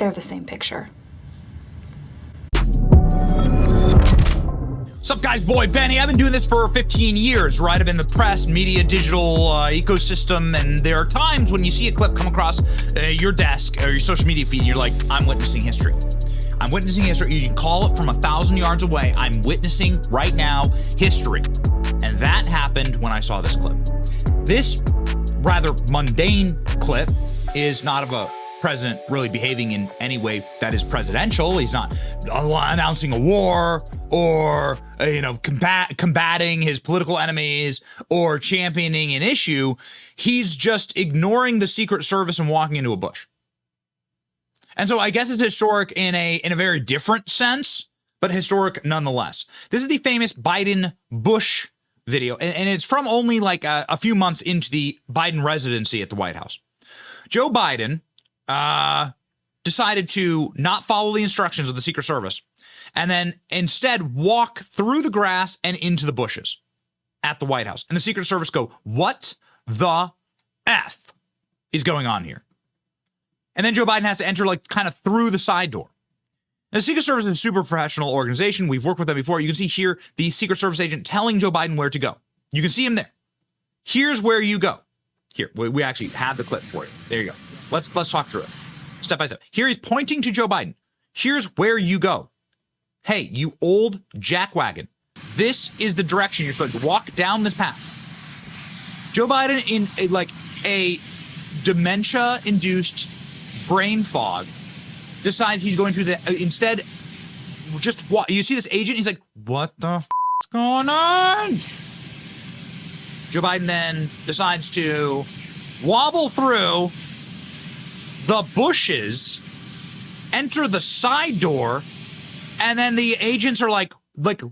they're the same picture. What's up, guys? Boy, Benny. I've been doing this for 15 years, right? I've been in the press, media, digital ecosystem, and there are times when you see a clip come across your desk or your social media feed, and you're like, I'm witnessing history. I'm witnessing history. You can call it from 1,000 yards away. I'm witnessing right now history. And that happened when I saw this clip. This rather mundane clip is not of a president really behaving in any way that is presidential. He's not announcing a war or, combating his political enemies or championing an issue. He's just ignoring the Secret Service and walking into a bush. And so I guess it's historic in a very different sense, but historic nonetheless. This is the famous Biden-Bush video, and it's from only like a few months into the Biden residency at the White House. Joe Biden decided to not follow the instructions of the Secret Service and then instead walk through the grass and into the bushes at the White House. And the Secret Service go, what the F is going on here? And then Joe Biden has to enter like kind of through the side door. Now, the Secret Service is a super professional organization. We've worked with them before. You can see here the Secret Service agent telling Joe Biden where to go. You can see him there. Here's where you go. Here, we actually have the clip for you. There you go. Let's talk through it step by step. Here he's pointing to Joe Biden. Here's where you go. Hey, you old jackwagon. This is the direction you're supposed to walk down this path. Joe Biden, in a dementia-induced brain fog, decides he's going to instead just walk. You see this agent? He's like, what the f is going on? Joe Biden then decides to wobble through the bushes, enter the side door, and then the agents are like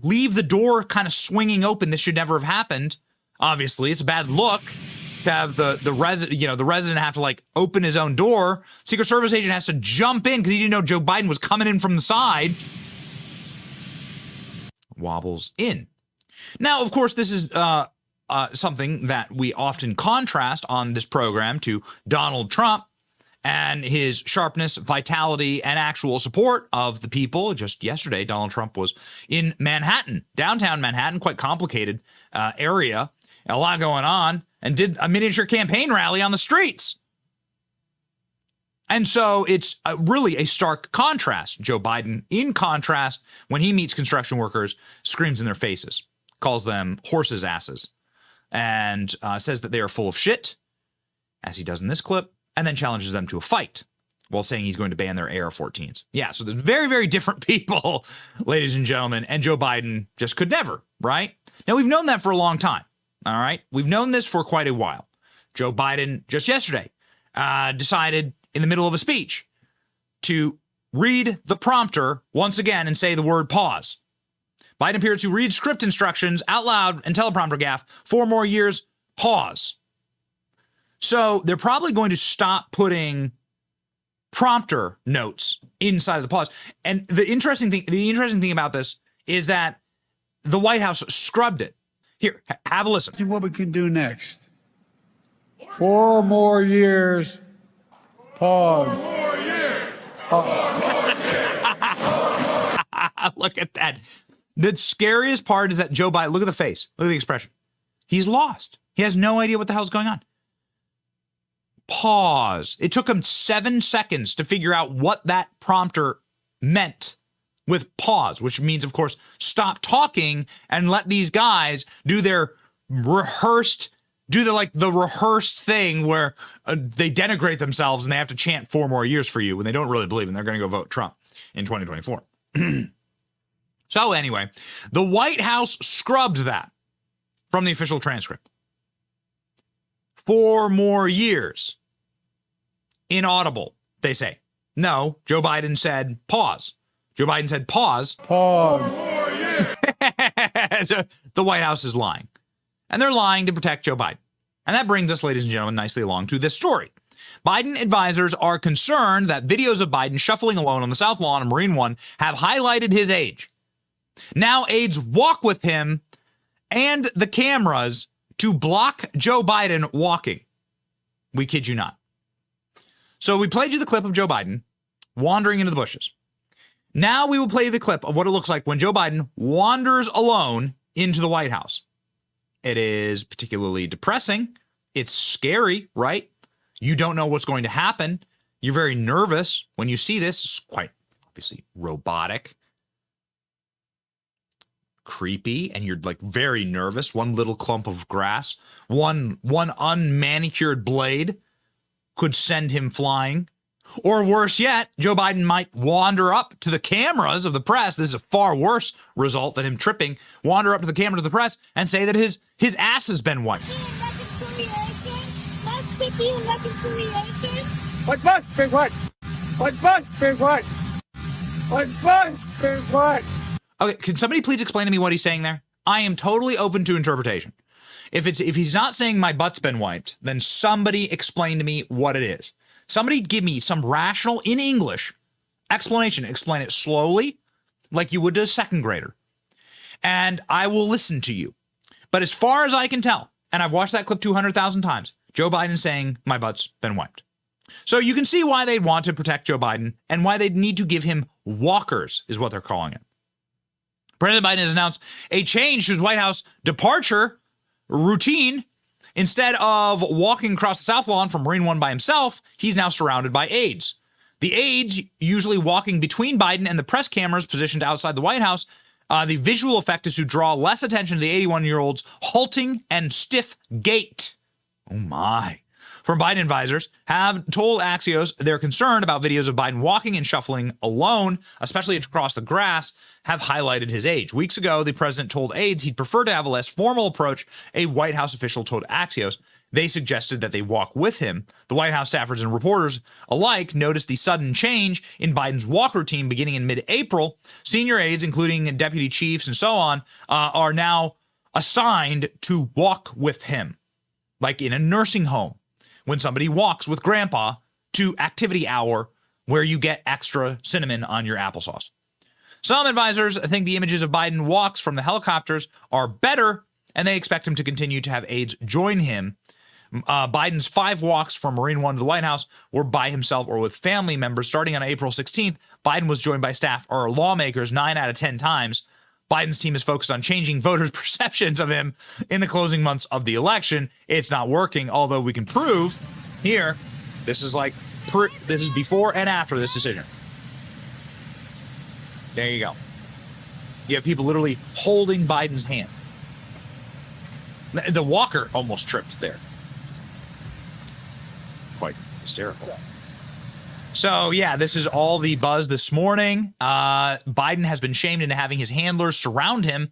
leave the door kind of swinging open. This should never have happened. Obviously, it's a bad look to have the resident have to like open his own door. Secret Service agent has to jump in because he didn't know Joe Biden was coming in from the side. Wobbles in. Now, of course, this is something that we often contrast on this program to Donald Trump and his sharpness, vitality, and actual support of the people. Just yesterday, Donald Trump was in Manhattan, downtown Manhattan, quite complicated area, a lot going on, and did a miniature campaign rally on the streets. And so it's really a stark contrast. Joe Biden, in contrast, when he meets construction workers, screams in their faces, calls them horses' asses, and says that they are full of shit, as he does in this clip, and then challenges them to a fight while saying he's going to ban their AR-14s. Yeah, so there's very, very different people, ladies and gentlemen, and Joe Biden just could never, right? Now, we've known that for a long time, all right? We've known this for quite a while. Joe Biden, just yesterday, decided in the middle of a speech to read the prompter once again and say the word pause. Biden appeared to read script instructions out loud and teleprompter gaffe. 4 more years, pause. So they're probably going to stop putting prompter notes inside of the pause. And the interesting thing about this is that the White House scrubbed it. Here, have a listen. See what we can do next. 4 more years, pause. 4 more years. Look at that. The scariest part is that Joe Biden, look at the face. Look at the expression. He's lost. He has no idea what the hell's going on. Pause. It took him 7 seconds to figure out what that prompter meant with pause, which means, of course, stop talking and let these guys do their rehearsed thing where they denigrate themselves and they have to chant 4 more years for you when they don't really believe and they're going to go vote Trump in 2024. So anyway, the White House scrubbed that from the official transcript. 4 more years. Inaudible, they say. No, Joe Biden said pause. Joe Biden said pause. Pause. So the White House is lying. And they're lying to protect Joe Biden. And that brings us, ladies and gentlemen, nicely along to this story. Biden advisors are concerned that videos of Biden shuffling alone on the South Lawn of Marine One have highlighted his age. Now aides walk with him and the cameras to block Joe Biden walking. We kid you not. So we played you the clip of Joe Biden wandering into the bushes. Now we will play the clip of what it looks like when Joe Biden wanders alone into the White House. It is particularly depressing. It's scary, right? You don't know what's going to happen. You're very nervous when you see this. It's quite obviously robotic, creepy, and you're like very nervous. One little clump of grass, one unmanicured blade could send him flying. Or worse yet, Joe Biden might wander up to the cameras of the press. This is a far worse result than him tripping. Wander up to the camera of the press and say that his ass has been wiped. What must be what? What must be what? What must be what? Okay, can somebody please explain to me what he's saying there? I am totally open to interpretation. If he's not saying my butt's been wiped, then somebody explain to me what it is. Somebody give me some rational, in English, explanation. Explain it slowly, like you would to a second grader. And I will listen to you. But as far as I can tell, and I've watched that clip 200,000 times, Joe Biden saying my butt's been wiped. So you can see why they'd want to protect Joe Biden and why they'd need to give him walkers, is what they're calling it. President Biden has announced a change to his White House departure routine. Instead of walking across the South Lawn from Marine One by himself, he's now surrounded by aides. The aides, usually walking between Biden and the press cameras positioned outside the White House, the visual effect is to draw less attention to the 81-year-old's halting and stiff gait. Oh my. From Biden advisors have told Axios they're concerned about videos of Biden walking and shuffling alone, especially across the grass, have highlighted his age. Weeks ago, the president told aides he'd prefer to have a less formal approach. A White House official told Axios they suggested that they walk with him. The White House staffers and reporters alike noticed the sudden change in Biden's walk routine beginning in mid-April. Senior aides, including deputy chiefs and so on, are now assigned to walk with him, like in a nursing home. When somebody walks with grandpa to activity hour where you get extra cinnamon on your applesauce. Some advisors think the images of Biden walks from the helicopters are better, and they expect him to continue to have aides join him. Biden's 5 walks from Marine One to the White House were by himself or with family members. Starting on April 16th, Biden was joined by staff or lawmakers 9 out of 10 times. Biden's team is focused on changing voters' perceptions of him in the closing months of the election. It's not working, although we can prove here, this is before and after this decision. There you go. You have people literally holding Biden's hand. The walker almost tripped there. Quite hysterical. So, yeah, this is all the buzz this morning. Biden has been shamed into having his handlers surround him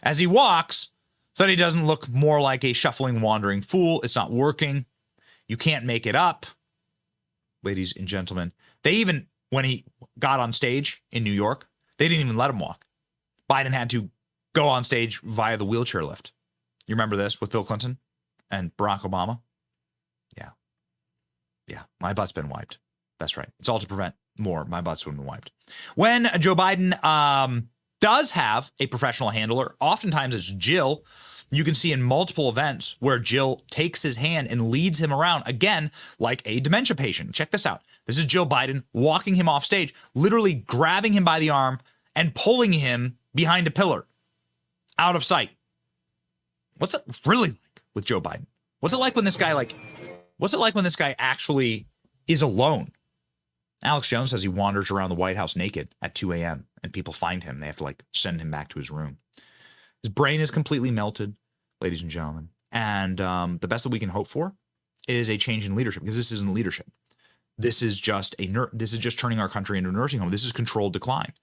as he walks so that he doesn't look more like a shuffling, wandering fool. It's not working. You can't make it up, ladies and gentlemen. They even, when he got on stage in New York, they didn't even let him walk. Biden had to go on stage via the wheelchair lift. You remember this with Bill Clinton and Barack Obama? Yeah, my butt's been wiped. That's right. It's all to prevent more. My butt's been wiped. When Joe Biden does have a professional handler, oftentimes it's Jill. You can see in multiple events where Jill takes his hand and leads him around, again, like a dementia patient. Check this out. This is Jill Biden walking him off stage, literally grabbing him by the arm and pulling him behind a pillar, out of sight. What's it really like with Joe Biden? What's it like when this guy actually is alone? Alex Jones says he wanders around the White House naked at 2 a.m. and people find him. They have to send him back to his room. His brain is completely melted, ladies and gentlemen. And the best that we can hope for is a change in leadership, because this isn't leadership. This is just turning our country into a nursing home. This is controlled decline.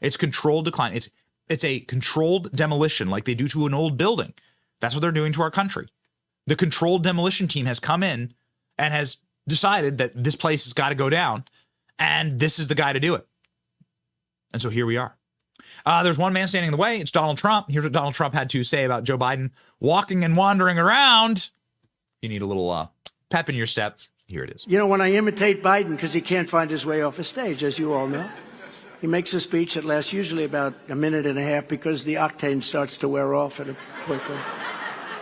It's controlled decline. It's a controlled demolition like they do to an old building. That's what they're doing to our country. The controlled demolition team has come in and has decided that this place has got to go down. And this is the guy to do it. And so here we are. There's one man standing in the way. It's Donald Trump. Here's what Donald Trump had to say about Joe Biden walking and wandering around. You need a little pep in your step. Here it is. You know, when I imitate Biden, because he can't find his way off a stage, as you all know, he makes a speech that lasts usually about a minute and a half because the octane starts to wear off quickly.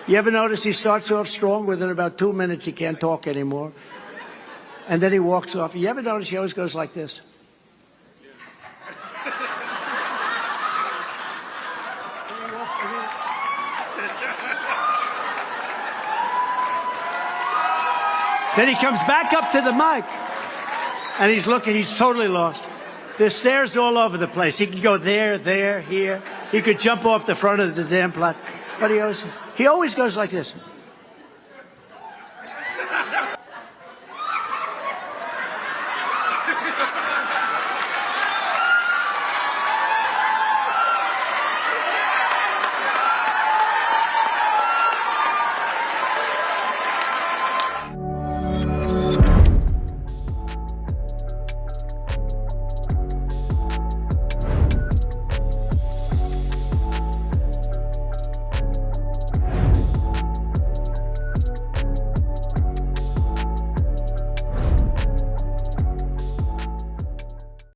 You ever notice he starts off strong? Within about 2 minutes, he can't talk anymore. And then he walks off. You ever notice he always goes like this? Then he comes back up to the mic, and he's looking. He's totally lost. There's stairs all over the place. He could go there, here. He could jump off the front of the damn plot. But he always goes like this.